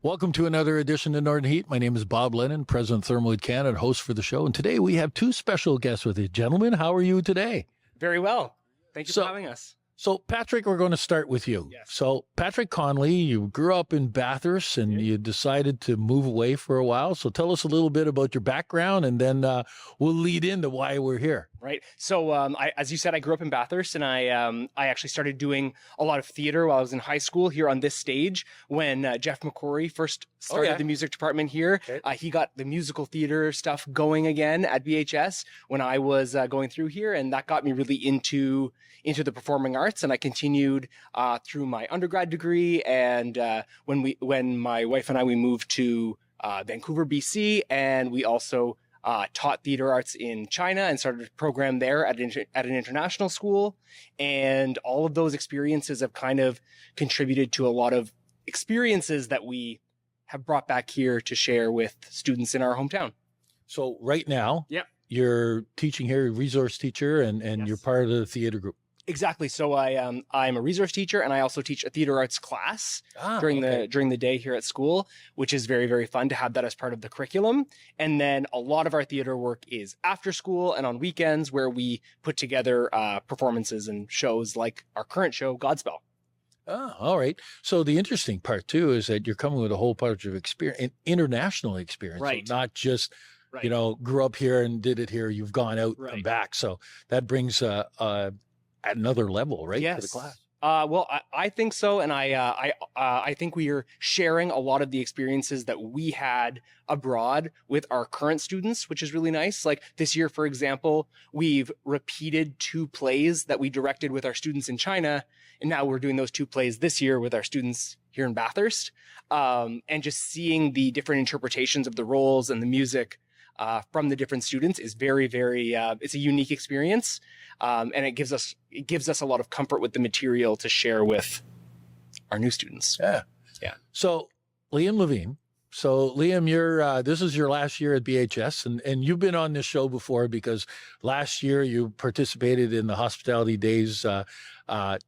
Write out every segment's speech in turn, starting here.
Welcome to another edition of Northern Heat. My name is Bob Lennon, President of ThermalWood Canada, host for the show. And today we have two special guests with you. Gentlemen, how are you today? Very well. Thank you for having us. So, Patrick, we're going to start with you. Yes. So, Patrick Connolly, you grew up in Bathurst and you decided to move away for a while. So, tell us a little bit about your background and then we'll lead into why we're here. Right. So, as you said, I grew up in Bathurst, and I actually started doing a lot of theater while I was in high school here on this stage when Jeff McCrory first started the music department here. Okay. He got the musical theater stuff going again at BHS when I was going through here, and that got me really into the performing arts. And I continued through my undergrad degree, and when my wife and we moved to Vancouver, BC, and we also taught theater arts in China and started a program there at an international school. And all of those experiences have kind of contributed to a lot of experiences that we have brought back here to share with students in our hometown. So, right now, Yep. you're teaching here, resource teacher, and Yes. you're part of the theater group. Exactly. So I'm a resource teacher, and I also teach a theater arts class during the day here at school, which is very, very fun to have that as part of the curriculum. And then a lot of our theater work is after school and on weekends, where we put together performances and shows like our current show, Godspell. Oh, all right. So the interesting part too is that you're coming with a whole bunch of experience, international experience, Right. So not just Right. you know grew up here and did it here. You've gone out and Right. back, so that brings at another level, right? Yes. To the class. Well, I think so, and I think we are sharing a lot of the experiences that we had abroad with our current students, which is really nice. Like this year, for example, we've repeated 2 plays that we directed with our students in China, and now we're doing those 2 plays this year with our students here in Bathurst, and just seeing the different interpretations of the roles and the music from the different students is very, very. It's a unique experience, and it gives us a lot of comfort with the material to share with our new students. Yeah. So Liam Lavigne. So Liam, you're this is your last year at BHS, and you've been on this show before because last year you participated in the Hospitality Days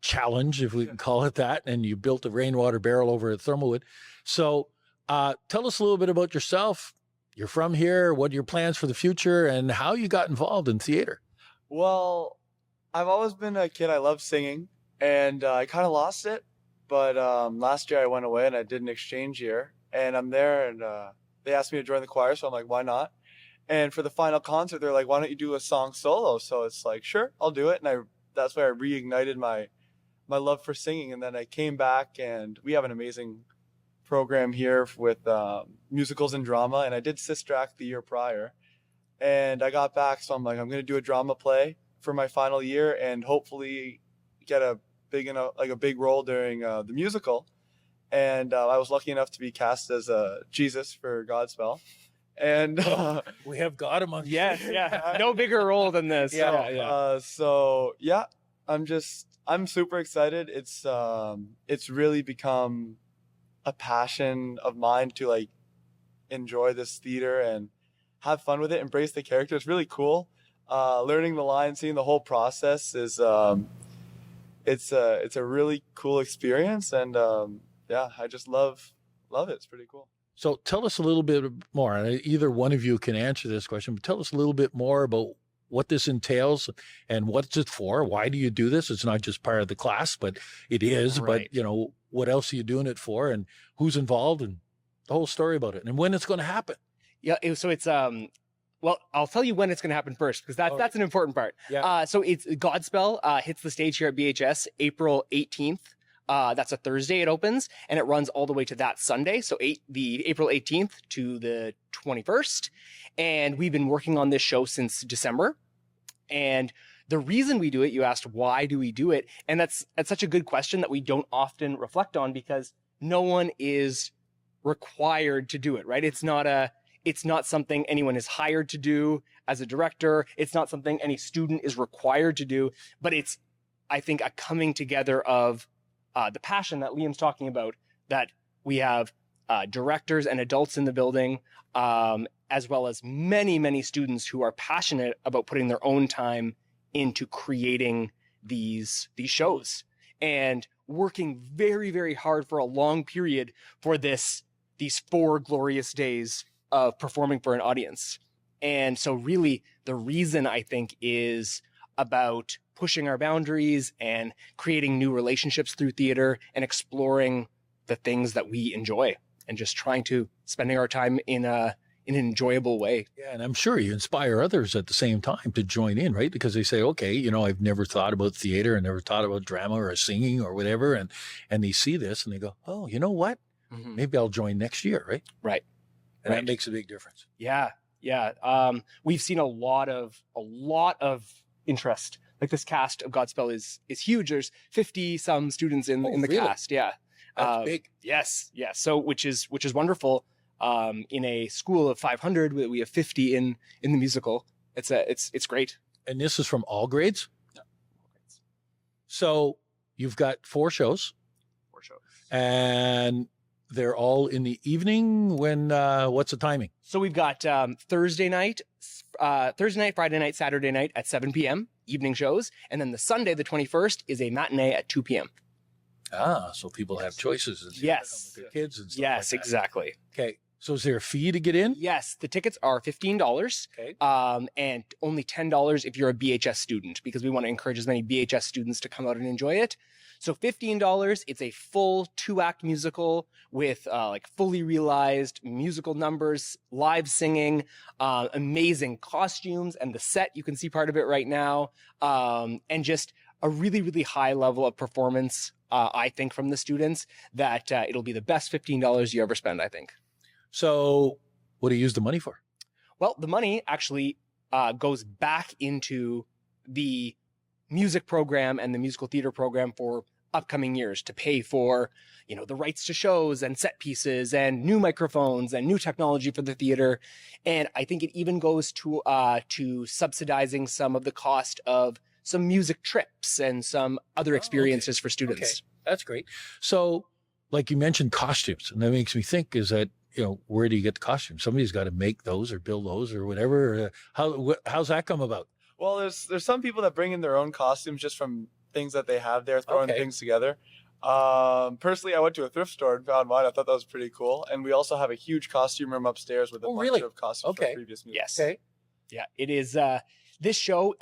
challenge, if we can call it that, and you built a rainwater barrel over at ThermalWood. So tell us a little bit about yourself. You're from here. What are your plans for the future, and how you got involved in theater? Well, I've always been a kid. I love singing, and I kind of lost it. But last year I went away and I did an exchange year, and I'm there, and they asked me to join the choir, so I'm like, why not? And for the final concert, they're like, why don't you do a song solo? So it's like, sure, I'll do it. And that's why I reignited my love for singing. And then I came back, and we have an amazing program here with musicals and drama, and I did Sister Act the year prior, and I got back, so I'm like, I'm going to do a drama play for my final year and hopefully get a big role during the musical. And I was lucky enough to be cast as Jesus for Godspell, and We have got him on. Yeah. No bigger role than this. so yeah, I'm super excited. It's really become a passion of mine to like enjoy this theater and have fun with it, embrace the character. It's really cool. Learning the lines, seeing the whole process is it's a really cool experience, and yeah, I just love it. It's pretty cool. So tell us a little bit more. And either one of you can answer this question, but tell us a little bit more about what this entails and what's it for. Why do you do this? It's not just part of the class, but it is. Right. But, you know, what else are you doing it for, and who's involved, and the whole story about it, and when it's going to happen? Yeah. So it's well, I'll tell you when it's going to happen first, because that's an important part. Yeah. So it's Godspell hits the stage here at BHS April 18th. That's a Thursday it opens, and it runs all the way to that Sunday. So the April 18th to the 21st. And we've been working on this show since December. And the reason we do it, you asked, why do we do it? And that's such a good question that we don't often reflect on, because no one is required to do it, right? It's not something anyone is hired to do as a director. It's not something any student is required to do, but it's, I think, a coming together of the passion that Liam's talking about, that we have directors and adults in the building, as well as many, many students who are passionate about putting their own time into creating these shows and working very, very hard for a long period for this these 4 glorious days of performing for an audience. And so really the reason I think is about pushing our boundaries and creating new relationships through theater and exploring the things that we enjoy and just trying to spending our time in an enjoyable way. Yeah, and I'm sure you inspire others at the same time to join in, right? Because they say, okay, you know, I've never thought about theater, I never thought about drama or singing or whatever, and they see this and they go, oh, you know what? Maybe I'll join next year, right? Right. And that makes a big difference. Yeah. We've seen a lot of interest. Like this cast of Godspell is huge. There's 50 some students in the really? cast. Yeah. That's big. Yes. So which is wonderful. In a school of 500, we have 50 in the musical. It's great. And this is from all grades? Yeah. So you've got 4 shows. 4 shows. And they're all in the evening. When what's the timing? So we've got Thursday night, Friday night, Saturday night at 7 p.m. evening shows, and then the Sunday, the 21st, is a matinee at 2 p.m. So people have choices. And Yes. with their kids and stuff. Yes, like that. exactly. Okay. So is there a fee to get in? Yes, the tickets are $15. Okay. And only $10 if you're a BHS student, because we want to encourage as many BHS students to come out and enjoy it. So $15, it's a full 2-act musical with like fully realized musical numbers, live singing, amazing costumes, and the set, you can see part of it right now, and just a really, really high level of performance, I think, from the students, that it'll be the best $15 you ever spend, I think. So what do you use the money for? Well, the money actually goes back into the music program and the musical theater program for upcoming years to pay for, you know, the rights to shows and set pieces and new microphones and new technology for the theater. And I think it even goes to subsidizing some of the cost of some music trips and some other experiences for students. Okay. That's great. So like you mentioned costumes, and that makes me think, is that, you know, where do you get the costumes? Somebody's got to make those or build those or whatever. How's that come about? Well, there's some people that bring in their own costumes just from things that they have there, throwing things together. Personally, I went to a thrift store and found mine. I thought that was pretty cool. And we also have a huge costume room upstairs with a bunch of costumes from previous movies. Yes. Okay. Yeah, it is. This show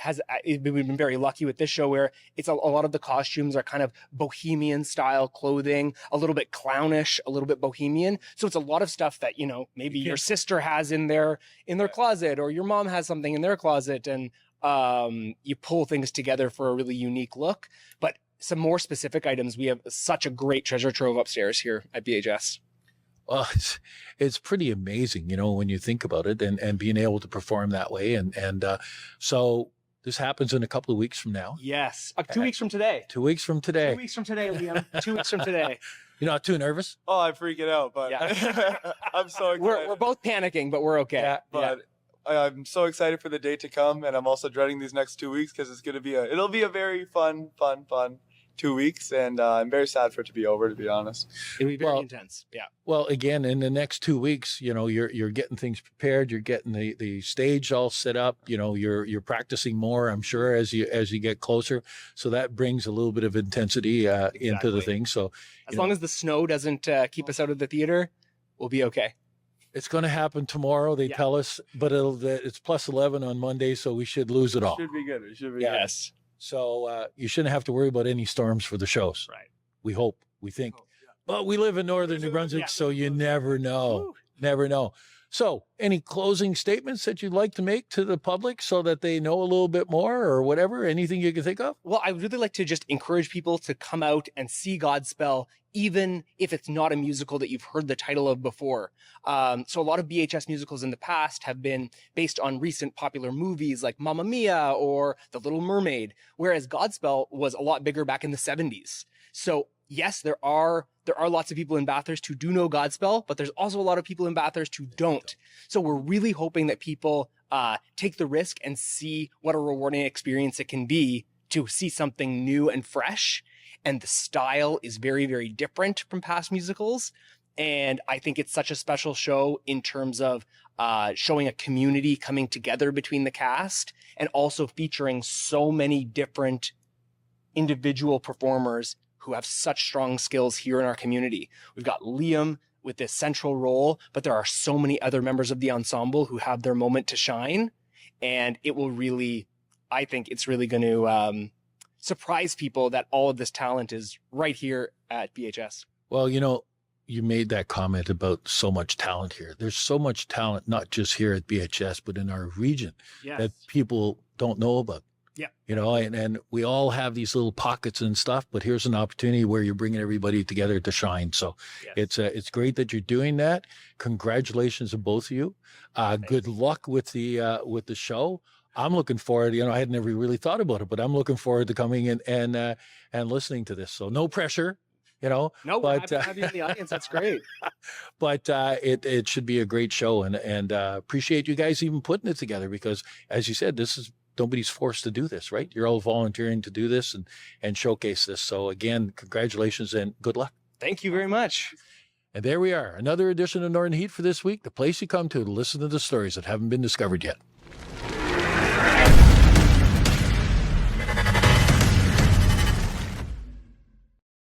we've been very lucky with this show where it's a lot of the costumes are kind of bohemian style clothing, a little bit clownish, a little bit bohemian. So it's a lot of stuff that, you know, maybe your sister has in their closet, or your mom has something in their closet, and you pull things together for a really unique look. But some more specific items, we have such a great treasure trove upstairs here at BHS. Well, it's pretty amazing, you know, when you think about it, and being able to perform that way. And so this happens in a couple of weeks from now. Yes. 2 weeks from today. 2 weeks from today. 2 weeks from today, Liam. 2 weeks from today. You're not too nervous? Oh, I'm freaking out, but yeah. I'm so excited. We're both panicking, but we're okay. Yeah, but I'm so excited for the day to come, and I'm also dreading these next 2 weeks because it'll be a very fun 2 weeks, and I'm very sad for it to be over, to be honest. It'll be very intense. Yeah. Well, again, in the next 2 weeks, you know, you're getting things prepared, you're getting the stage all set up, you know, you're practicing more, I'm sure, as you get closer. So that brings a little bit of intensity into the thing. So as long as the snow doesn't keep us out of the theater, we'll be okay. It's going to happen tomorrow, they tell us, but it's plus 11 on Monday, so we should lose it all. It should be good. It should be yes. good. So you shouldn't have to worry about any storms for the shows. Right. We hope, we think. But we live in northern New Brunswick, so you never know. Woo. Never know. So any closing statements that you'd like to make to the public so that they know a little bit more, or whatever? Anything you can think of? Well, I would really like to just encourage people to come out and see Godspell, even if it's not a musical that you've heard the title of before. So a lot of BHS musicals in the past have been based on recent popular movies like Mamma Mia or The Little Mermaid, whereas Godspell was a lot bigger back in the 70s. So yes, there are lots of people in Bathurst who do know Godspell, but there's also a lot of people in Bathurst who don't. So we're really hoping that people take the risk and see what a rewarding experience it can be to see something new and fresh. And the style is very, very different from past musicals. And I think it's such a special show in terms of showing a community coming together between the cast, and also featuring so many different individual performers who have such strong skills here in our community. We've got Liam with this central role, but there are so many other members of the ensemble who have their moment to shine. And it will really, I think it's really going to surprise people that all of this talent is right here at BHS. Well, you know, you made that comment about so much talent here. There's so much talent, not just here at BHS, but in our region that people don't know about. Yeah. You know, and we all have these little pockets and stuff, but here's an opportunity where you're bringing everybody together to shine. So it's great that you're doing that. Congratulations to both of you. Good luck with the show. I'm looking forward, you know, I had never really thought about it, but I'm looking forward to coming in and listening to this. So no pressure. You know, no, but happy to have you in the audience. That's great. But it should be a great show, and appreciate you guys even putting it together, because, as you said, this is nobody's forced to do this, right? You're all volunteering to do this and showcase this. So again, congratulations and good luck. Thank you very much. And there we are, another edition of Northern Heat for this week, the place you come to listen to the stories that haven't been discovered yet.